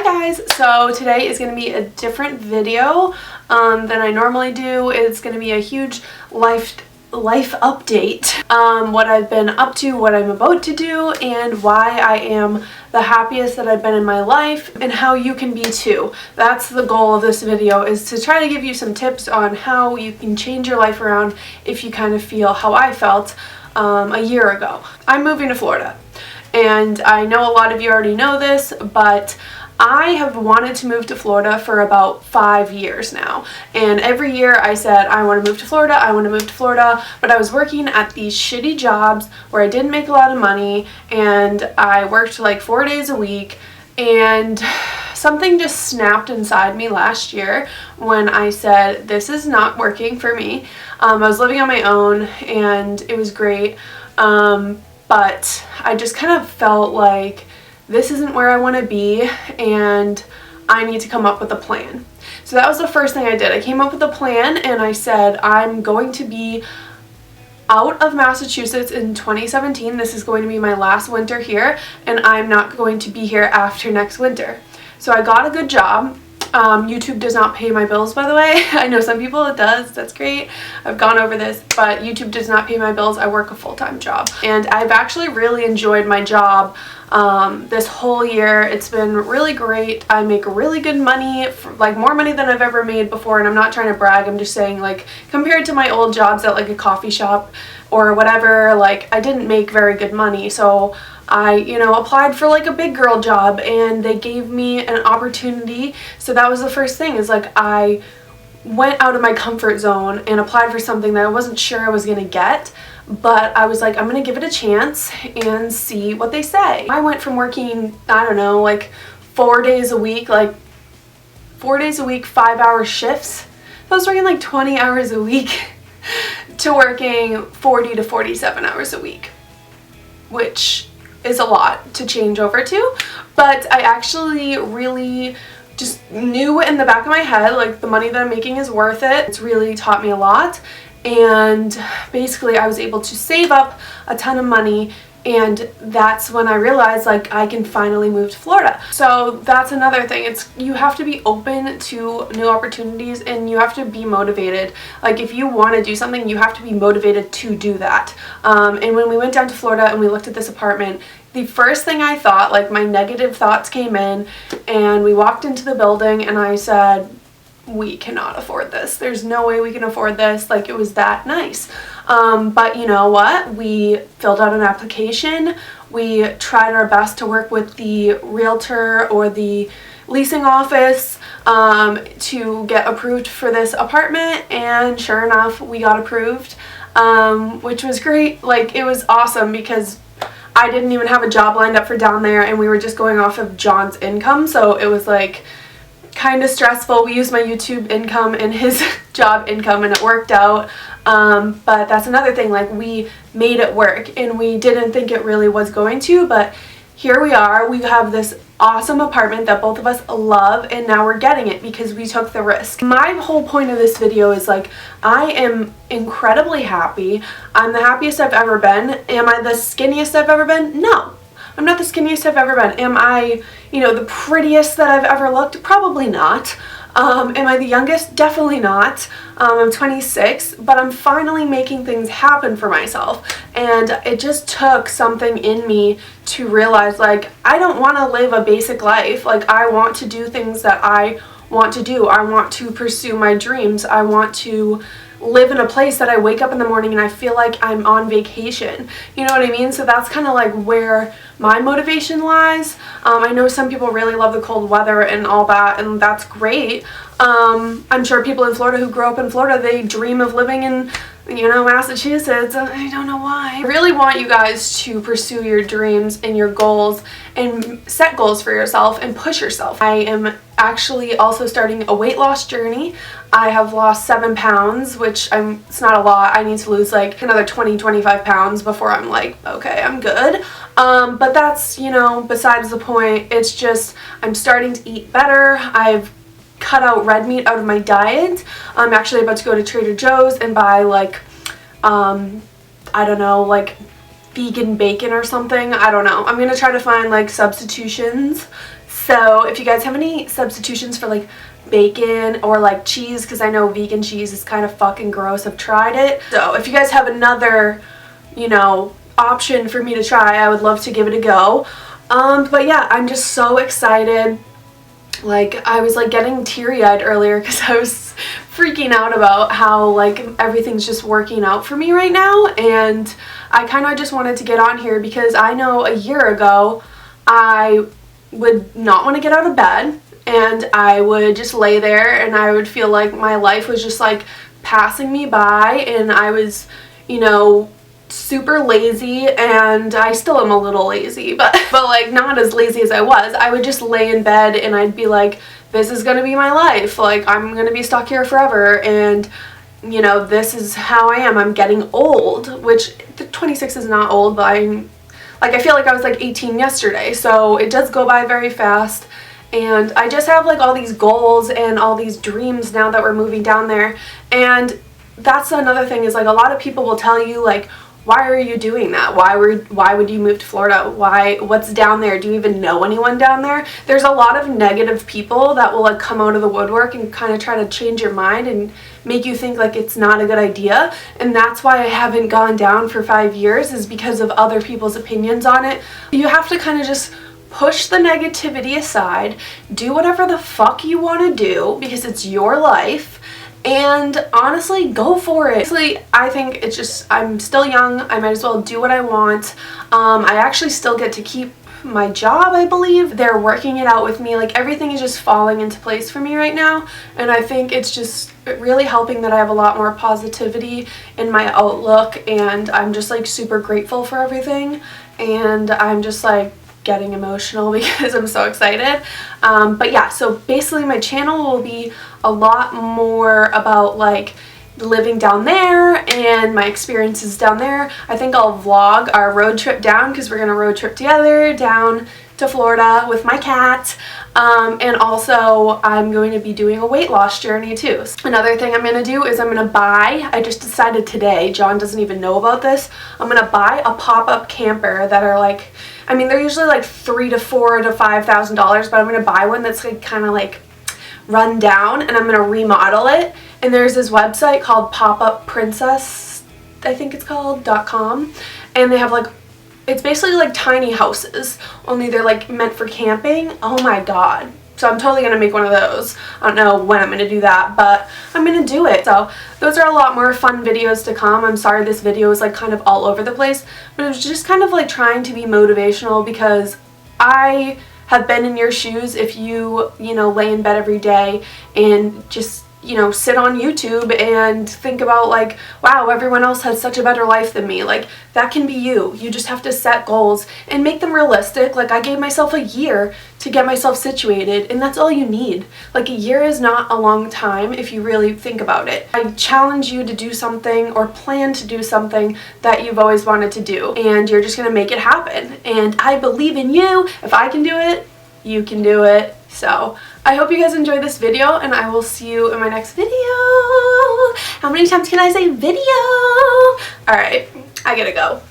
guys, so today is going to be a different video than I normally do. It's going to be a huge life update, what I've been up to, what I'm about to do, and why I am the happiest that I've been in my life, and how you can be too. That's the goal of this video, is to try to give you some tips on how you can change your life around if you kind of feel how I felt a year ago. I'm moving to Florida, and I know a lot of you already know this, but I have wanted to move to Florida for about 5 years now, and every year I said I want to move to Florida, I want to move to Florida, but I was working at these shitty jobs where I didn't make a lot of money, and I worked like 4 days a week, and something just snapped inside me last year when I said this is not working for me. I was living on my own and it was great, but I just kind of felt like this isn't where I want to be, and I need to come up with a plan. So that was the first thing I did. I came up with a plan and I said I'm going to be out of Massachusetts in 2017. This is going to be my last winter here, and I'm not going to be here after next winter. So I got a good job. YouTube does not pay my bills, by the way. I know some people it does. That's great. I've gone over this, but YouTube does not pay my bills. I work a full-time job, and I've actually really enjoyed my job this whole year. It's been really great. I make really good money, like more money than I've ever made before, and I'm not trying to brag. I'm just saying, like, compared to my old jobs at like a coffee shop or whatever, like I didn't make very good money. So I, applied for like a big girl job, and they gave me an opportunity. So that was the first thing, is like I went out of my comfort zone and applied for something that I wasn't sure I was going to get, but I was like, I'm going to give it a chance and see what they say. I went from working, I don't know, like 4 days a week, 5-hour shifts. I was working like 20 hours a week to working 40 to 47 hours a week, which is a lot to change over to, but I actually really just knew in the back of my head, like, the money that I'm making is worth it. It's really taught me a lot, and basically I was able to save up a ton of money, and that's when I realized, like, I can finally move to Florida. So that's another thing. You have to be open to new opportunities, and you have to be motivated. Like, if you want to do something, you have to be motivated to do that. And when we went down to Florida and we looked at this apartment, the first thing I thought, like, my negative thoughts came in, and we walked into the building and I said, we cannot afford this. There's no way we can afford this. Like, it was that nice. But you know what? We filled out an application. We tried our best to work with the realtor or the leasing office to get approved for this apartment, and sure enough, we got approved, which was great. Like, it was awesome because I didn't even have a job lined up for down there, and we were just going off of John's income, so it was like kind of stressful. We used my YouTube income and his job income, and it worked out. But that's another thing, like, we made it work, and we didn't think it really was going to, but here we are. We have this awesome apartment that both of us love, and now we're getting it because we took the risk. My whole point of this video is, like, I am incredibly happy. I'm the happiest I've ever been. Am I the skinniest I've ever been? No. I'm not the skinniest I've ever been. Am I, the prettiest that I've ever looked? Probably not. Am I the youngest? Definitely not. I'm 26, but I'm finally making things happen for myself, and it just took something in me to realize, like, I don't want to live a basic life. Like, I want to do things that I want to do. I want to pursue my dreams. I want to live in a place that I wake up in the morning and I feel like I'm on vacation. You know what I mean? So that's kind of like where my motivation lies. I know some people really love the cold weather and all that, and that's great. I'm sure people in Florida who grow up in Florida, they dream of living in, Massachusetts. I don't know why. I really want you guys to pursue your dreams and your goals, and set goals for yourself and push yourself. I am actually also starting a weight loss journey. I have lost 7 pounds, which it's not a lot. I need to lose like another 20-25 pounds before I'm like, okay, I'm good. But that's, besides the point. It's just, I'm starting to eat better. I've cut out red meat out of my diet. I'm actually about to go to Trader Joe's and buy like, I don't know, like vegan bacon or something. I don't know. I'm gonna try to find like substitutions So if you guys have any substitutions for like bacon or like cheese, because I know vegan cheese is kind of fucking gross, I've tried it. So if you guys have another, you know, option for me to try, I would love to give it a go. But yeah, I'm just so excited. Like, I was like getting teary-eyed earlier because I was freaking out about how like everything's just working out for me right now, and I kind of just wanted to get on here because I know a year ago I would not want to get out of bed, and I would just lay there and I would feel like my life was just like passing me by, and I was, you know, super lazy, and I still am a little lazy, but like not as lazy as I was. I would just lay in bed and I'd be like, this is gonna be my life, like I'm gonna be stuck here forever, and you know, this is how I am. I'm getting old, which 26 is not old, but I feel like I was like 18 yesterday, so it does go by very fast. And I just have like all these goals and all these dreams now that we're moving down there. And that's another thing, is like a lot of people will tell you like, why are you doing that? Why would you move to Florida? What's down there? Do you even know anyone down there? There's a lot of negative people that will like come out of the woodwork and kind of try to change your mind and make you think like it's not a good idea. And that's why I haven't gone down for 5 years, is because of other people's opinions on it. You have to kind of just push the negativity aside, do whatever the fuck you want to do because it's your life. And honestly, go for it. Honestly, I think it's just, I'm still young. I might as well do what I want. I actually still get to keep my job, I believe. They're working it out with me. Like, everything is just falling into place for me right now. And I think it's just really helping that I have a lot more positivity in my outlook. And I'm just like super grateful for everything. And I'm just like getting emotional because I'm so excited. But yeah, so basically my channel will be a lot more about like living down there and my experiences down there. I think I'll vlog our road trip down, because we're gonna road trip together down to Florida with my cat. And also I'm going to be doing a weight loss journey too. Another thing I'm going to do is I'm going to buy, I just decided today, John doesn't even know about this, I'm going to buy a pop-up camper that are like, I mean, they're usually like $3,000 to $4,000 to $5,000, but I'm going to buy one that's like kind of like run down, and I'm going to remodel it. And there's this website called Pop-Up Princess, I think it's called, .com, and they have like, it's basically like tiny houses, only they're like meant for camping. Oh my god. So I'm totally gonna make one of those. I don't know when I'm gonna do that, but I'm gonna do it. So those are a lot more fun videos to come. I'm sorry this video is like kind of all over the place, but it was just kind of like trying to be motivational, because I have been in your shoes. If you know, lay in bed every day and just, you know, sit on YouTube and think about like, wow, everyone else has such a better life than me. Like, that can be you. You just have to set goals and make them realistic. Like, I gave myself a year to get myself situated, and that's all you need. Like, a year is not a long time if you really think about it. I challenge you to do something or plan to do something that you've always wanted to do, and you're just gonna make it happen. And I believe in you. If I can do it, you can do it. So I hope you guys enjoyed this video, and I will see you in my next video. How many times can I say video? Alright, I gotta go.